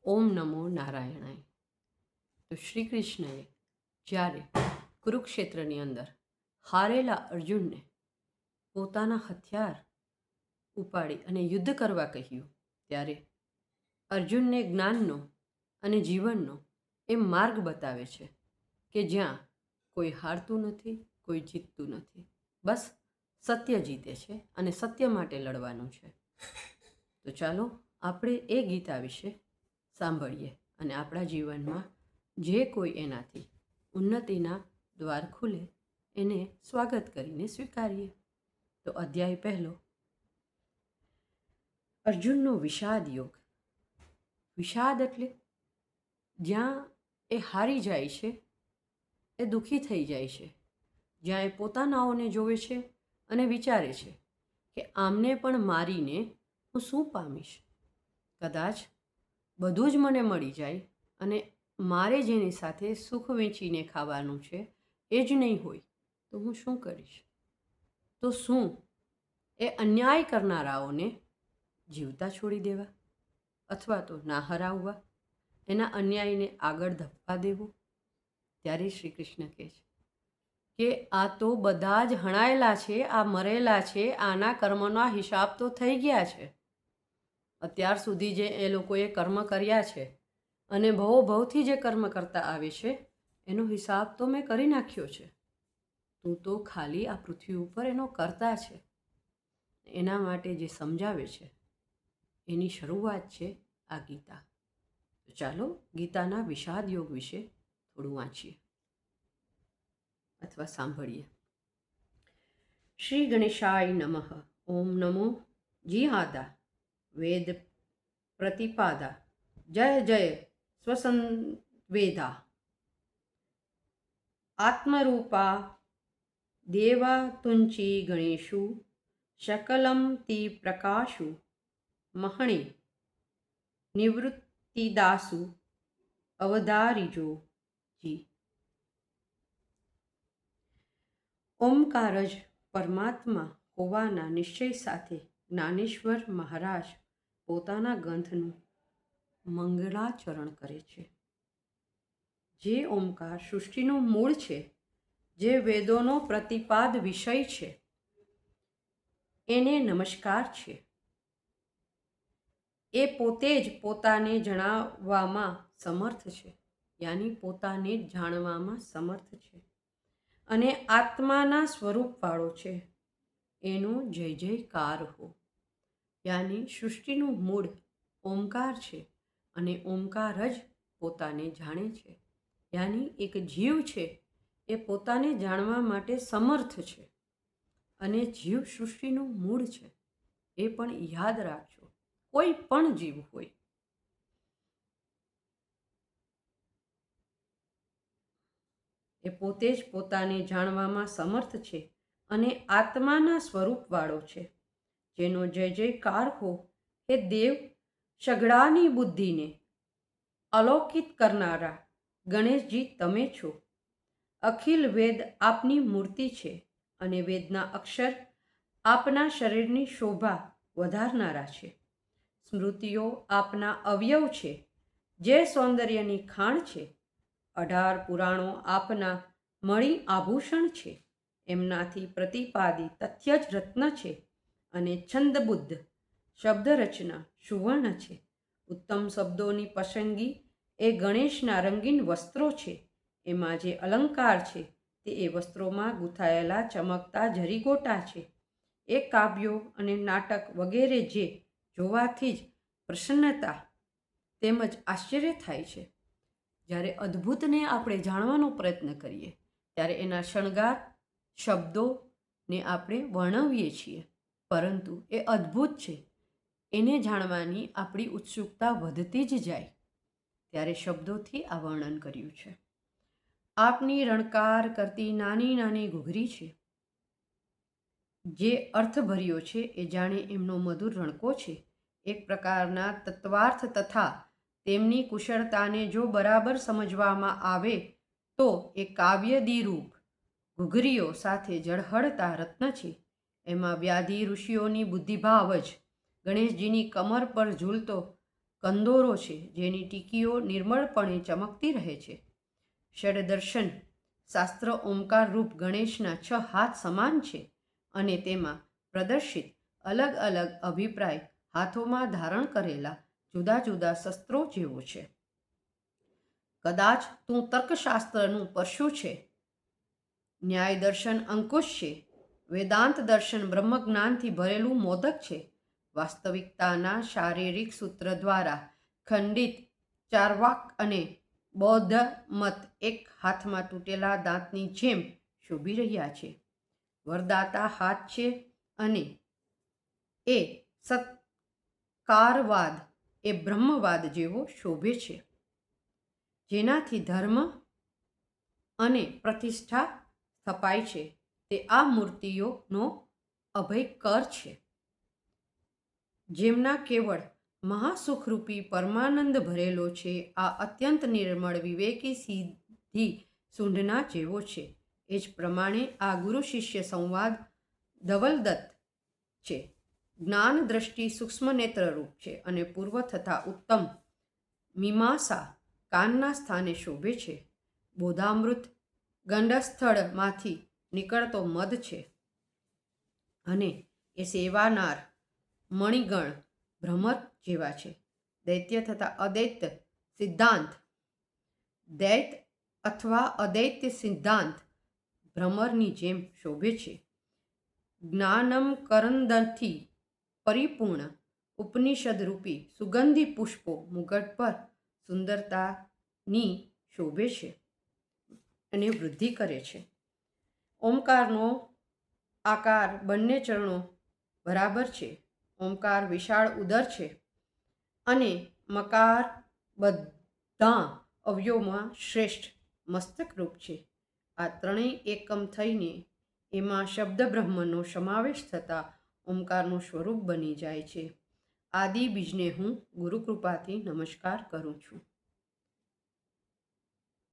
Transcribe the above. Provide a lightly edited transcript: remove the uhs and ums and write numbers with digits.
ઓમ નમો નારાયણાય. તો શ્રી કૃષ્ણએ જ્યારે કુરુક્ષેત્રની અંદર હારેલા અર્જુનને પોતાના હથિયાર ઉપાડી અને યુદ્ધ કરવા કહ્યું, ત્યારે અર્જુનને જ્ઞાનનો અને જીવનનો એ માર્ગ બતાવે છે કે જ્યાં કોઈ હારતું નથી, કોઈ જીતતું નથી, બસ સત્ય જીતે છે અને સત્ય માટે લડવાનું છે. તો ચાલો આપણે એ ગીતા વિશે સાંભળીએ અને આપણા જીવનમાં જે કોઈ એનાથી ઉન્નતિના દ્વાર ખુલે એને સ્વાગત કરીને સ્વીકારીએ. તો અધ્યાય પહેલો, અર્જુનનો વિષાદ યોગ. વિષાદ એટલે જ્યાં એ હારી જાય છે, એ દુઃખી થઈ જાય છે, જ્યાં એ પોતાનાઓને જોવે છે અને વિચારે છે કે આમને પણ મારીને હું શું પામીશ. કદાચ બધું જ મને મળી જાય અને મારે જેની સાથે સુખ વેચીને ખાવાનું છે એ જ નહીં હોય તો હું શું કરીશ? તો શું એ અન્યાય કરનારાઓને જીવતા છોડી દેવા અથવા તો ના હરાવવા, એના અન્યાયને આગળ ધપવા દેવો? ત્યારે શ્રી કૃષ્ણ કહે છે કે આ તો બધા જ હણાયેલા છે, આ મરેલા છે, આના કર્મના હિસાબ તો થઈ ગયા છે. અત્યાર સુધી જે એ લોકોએ કર્મ કર્યા છે અને ભવથી જે કર્મ કરતા આવે છે એનો હિસાબ તો મેં કરી નાખ્યો છે. તું તો ખાલી આ પૃથ્વી ઉપર એનો કરતા છે. એના માટે જે સમજાવે છે એની શરૂઆત છે આ ગીતા. તો ચાલો ગીતાના વિષાદ યોગ વિશે થોડું વાંચીએ અથવા સાંભળીએ. શ્રી ગણેશાય નમઃ. ઓમ નમો જીહાદા વેદ પ્રતિપાદા જય જય સ્વસંવેદા આત્મરૂપા દેવા તુંચી ગણેશુ શકલમ તિ પ્રકાશુ મહણી નિવૃત્તિદાસુ અવધારીજો જી. ઓમકાર જ પરમાત્મા હોવાના નિશ્ચય સાથે જ્ઞાનેશ્વર મહારાજ પોતાના ગ્રંથનું મંગળાચરણ કરે છે. જે ઓમકાર સૃષ્ટિનું મૂળ છે, જે વેદોનો પ્રતિપાદ વિષય છે, એને નમસ્કાર છે. એ પોતે જ પોતાને જણાવવામાં સમર્થ છે, યાની પોતાને જ જાણવામાં સમર્થ છે અને આત્માના સ્વરૂપવાળો છે. એનો જય જયકાર હો. યાની સૃષ્ટિનું મૂળ ઓમકાર છે અને ઓમકાર જ પોતાને જાણે છે. યાની એક જીવ છે એ પોતાને જાણવા માટે સમર્થ છે અને જીવ સૃષ્ટિનું મૂળ છે. એ પણ યાદ રાખજો, કોઈ પણ જીવ હોય. એ પોતે જ પોતાને જાણવામાં સમર્થ છે અને આત્માના સ્વરૂપવાળો છે. જેનો જય જયકાર હો એ દેવ સઘળાની બુદ્ધિને અલૌકિત કરનારા ગણેશજી તમે છો. અખિલ વેદ આપની મૂર્તિ છે અને વેદના અક્ષર આપના શરીરની શોભા વધારનારા છે. સ્મૃતિઓ આપના અવયવ છે, જે સૌંદર્યની ખાણ છે. 18 પુરાણો આપના મણિ આભૂષણ છે. એમનાથી પ્રતિપાદી તથ્ય જ રત્ન છે અને છંદબુદ્ધ શબ્દરચના સુવર્ણ છે. ઉત્તમ શબ્દોની પસંદગી એ ગણેશના રંગીન વસ્ત્રો છે. એમાં જે અલંકાર છે તે એ વસ્ત્રોમાં ગૂંથાયેલા ચમકતા જરીગોટા છે. એ કાવ્યો અને નાટક વગેરે જે જોવાથી જ પ્રસન્નતા તેમજ આશ્ચર્ય થાય છે. જ્યારે અદ્ભુતને આપણે જાણવાનો પ્રયત્ન કરીએ ત્યારે એના શણગાર શબ્દોને આપણે વર્ણવીએ છીએ, પરંતુ એ અદ્ભુત છે એને જાણવાની આપણી ઉત્સુકતા વધતી જ જાય. ત્યારે શબ્દોથી આ વર્ણન કર્યું છે. આપની રણકાર કરતી નાની નાની ઘૂઘરી છે. જે અર્થભર્યો છે એ જાણે એમનો મધુર રણકો છે. એક પ્રકારના તત્વાર્થ તથા તેમની કુશળતાને જો બરાબર સમજવામાં આવે તો એ કાવ્યદિરૂપ ઘૂઘરીઓ સાથે ઝળહળતા રત્ન છે. એમાં વ્યાધિ ઋષિઓની બુદ્ધિભાવ જ ગણેશજીની કમર પર ઝૂલતો કંદોરો છે, જેની ટીકીઓ નિર્મળપણે ચમકતી રહે છે. ષડદર્શન શાસ્ત્ર ઓમકાર રૂપ ગણેશના 6 હાથ સમાન છે અને તેમાં પ્રદર્શિત અલગ અલગ અભિપ્રાય હાથોમાં ધારણ કરેલા જુદા જુદા શસ્ત્રો જેવો છે. કદાચ તું તર્કશાસ્ત્રનું પરશુ છે, ન્યાય દર્શન અંકુશ છે, વેદાંત દર્શન બ્રહ્મજ્ઞાનથી ભરેલું મોદક છે, વાસ્તવિકતાના શારીરિક સૂત્ર દ્વારા ખંડિત ચાર્વાક અને બૌદ્ધ મત એક હાથમાં તૂટેલા દાંતની જેમ શોભી રહ્યા છે. વરદાતા હાથ છે અને એ સત્કારવાદ એ બ્રહ્મવાદ જેવો શોભે છે, જેનાથી ધર્મ અને પ્રતિષ્ઠા સ્થપાય છે. તે આ મૂર્તિઓનો અભય કર છે, જેમના કેવળ મહાસુખરૂપી પરમાનંદ ભરેલો છે. આ અત્યંત નિર્મળ વિવેકી સીધી સૂંઢના જેવો છે. એ જ પ્રમાણે આ ગુરુ શિષ્ય સંવાદ ધવલદત્ત છે. જ્ઞાન દ્રષ્ટિ સૂક્ષ્મ નેત્રરૂપ છે અને પૂર્વ તથા ઉત્તમ મીમાંસા કાનના સ્થાને શોભે છે. બોધામૃત ગંડસ્થળમાંથી નીકળતો મધ છે અને એ સેવાનાર મણિગણ ભ્રમર જેવા છે. દૈત્ય તથા અદૈત્ય સિદ્ધાંત દૈત્ય અથવા અદૈત્ય સિદ્ધાંત ભ્રમરની જેમ શોભે છે. જ્ઞાનમ કરંદથી પરિપૂર્ણ ઉપનિષદ રૂપી સુગંધી પુષ્પો મુગટ પર સુંદરતાની શોભે છે અને વૃદ્ધિ કરે છે. ઓમકારનો આકાર બંને ચરણો બરાબર છે. ઓમકાર વિશાળ ઉદર છે અને મકાર બધા અવયવમાં શ્રેષ્ઠ મસ્તક રૂપ છે. આ ત્રણેય એકમ થઈને એમાં શબ્દ બ્રહ્મનો સમાવેશ થતાં ઓમકારનું સ્વરૂપ બની જાય છે. આદિ બીજને હું ગુરુ કૃપાથી નમસ્કાર કરું છું.